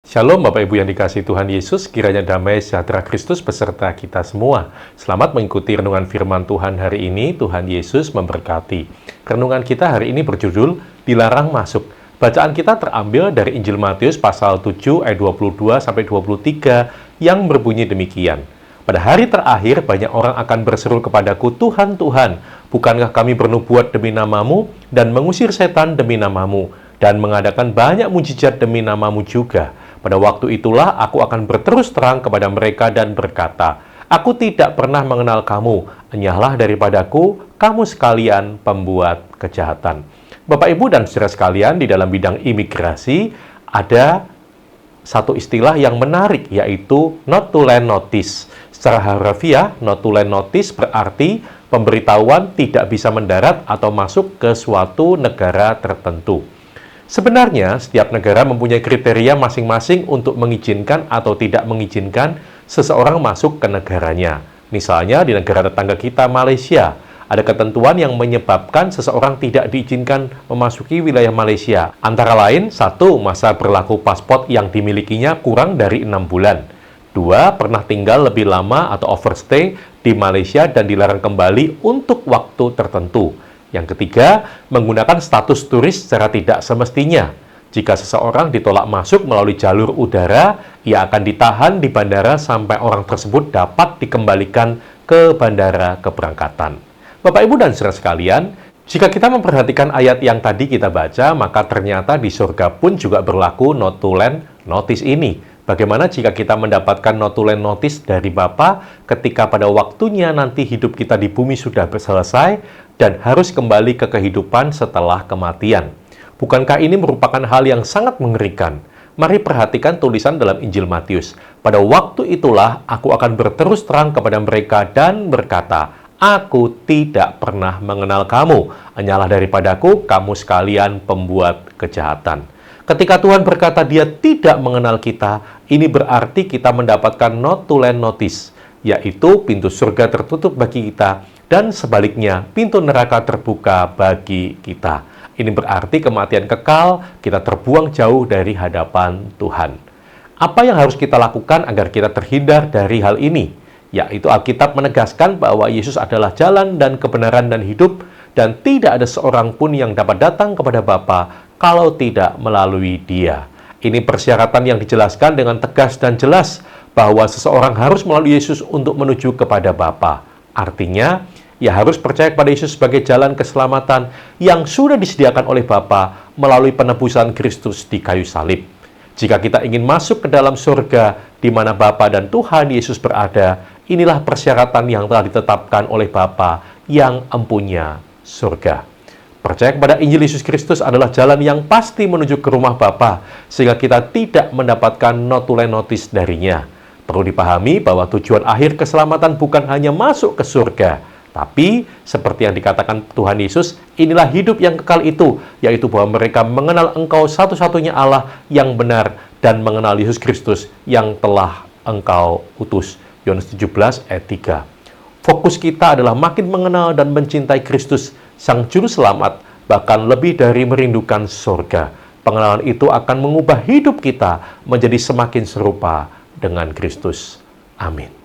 Shalom Bapak Ibu yang dikasihi Tuhan Yesus, kiranya damai sejahtera Kristus beserta kita semua. Selamat mengikuti renungan firman Tuhan hari ini, Tuhan Yesus memberkati. Renungan kita hari ini berjudul, Dilarang Masuk. Bacaan kita terambil dari Injil Matius pasal 7 ayat 22-23 yang berbunyi demikian. Pada hari terakhir banyak orang akan berseru kepadaku, Tuhan, Tuhan, bukankah kami bernubuat demi namamu dan mengusir setan demi namamu dan mengadakan banyak mujizat demi namamu juga? Pada waktu itulah aku akan berterus terang kepada mereka dan berkata, aku tidak pernah mengenal kamu, enyahlah daripadaku, kamu sekalian pembuat kejahatan. Bapak, Ibu, dan saudara sekalian, di dalam bidang imigrasi ada satu istilah yang menarik, yaitu not to land notice. Secara harfiah, not to land notice berarti pemberitahuan tidak bisa mendarat atau masuk ke suatu negara tertentu. Sebenarnya, setiap negara mempunyai kriteria masing-masing untuk mengizinkan atau tidak mengizinkan seseorang masuk ke negaranya. Misalnya, di negara tetangga kita, Malaysia, ada ketentuan yang menyebabkan seseorang tidak diizinkan memasuki wilayah Malaysia. Antara lain, 1. Masa berlaku paspor yang dimilikinya kurang dari 6 bulan. 2. Pernah tinggal lebih lama atau overstay di Malaysia dan dilarang kembali untuk waktu tertentu. Yang ketiga, menggunakan status turis secara tidak semestinya. Jika seseorang ditolak masuk melalui jalur udara, ia akan ditahan di bandara sampai orang tersebut dapat dikembalikan ke bandara keberangkatan. Bapak, Ibu, dan saudara sekalian, jika kita memperhatikan ayat yang tadi kita baca, maka ternyata di surga pun juga berlaku not to land notice ini. Bagaimana jika kita mendapatkan not to land notice dari Bapa ketika pada waktunya nanti hidup kita di bumi sudah selesai dan harus kembali ke kehidupan setelah kematian? Bukankah ini merupakan hal yang sangat mengerikan? Mari perhatikan tulisan dalam Injil Matius. Pada waktu itulah aku akan berterus terang kepada mereka dan berkata, aku tidak pernah mengenal kamu, enyahlah daripadaku, kamu sekalian pembuat kejahatan. Ketika Tuhan berkata dia tidak mengenal kita, ini berarti kita mendapatkan not to land notice, yaitu pintu surga tertutup bagi kita, dan sebaliknya, pintu neraka terbuka bagi kita. Ini berarti kematian kekal, kita terbuang jauh dari hadapan Tuhan. Apa yang harus kita lakukan agar kita terhindar dari hal ini? Yaitu Alkitab menegaskan bahwa Yesus adalah jalan dan kebenaran dan hidup, dan tidak ada seorang pun yang dapat datang kepada Bapa kalau tidak melalui Dia. Ini persyaratan yang dijelaskan dengan tegas dan jelas bahwa seseorang harus melalui Yesus untuk menuju kepada Bapa. Artinya, ia harus percaya kepada Yesus sebagai jalan keselamatan yang sudah disediakan oleh Bapa melalui penebusan Kristus di kayu salib. Jika kita ingin masuk ke dalam surga di mana Bapa dan Tuhan Yesus berada, inilah persyaratan yang telah ditetapkan oleh Bapa yang empunya surga. Percaya kepada Injil Yesus Kristus adalah jalan yang pasti menuju ke rumah Bapa, sehingga kita tidak mendapatkan not to land notice darinya. Perlu dipahami bahwa tujuan akhir keselamatan bukan hanya masuk ke surga, tapi seperti yang dikatakan Tuhan Yesus, inilah hidup yang kekal itu, yaitu bahwa mereka mengenal Engkau satu-satunya Allah yang benar dan mengenal Yesus Kristus yang telah Engkau utus. Yohanes 17 ayat 3. Fokus kita adalah makin mengenal dan mencintai Kristus, Sang Juru Selamat, bahkan lebih dari merindukan surga. Pengenalan itu akan mengubah hidup kita menjadi semakin serupa dengan Kristus. Amin.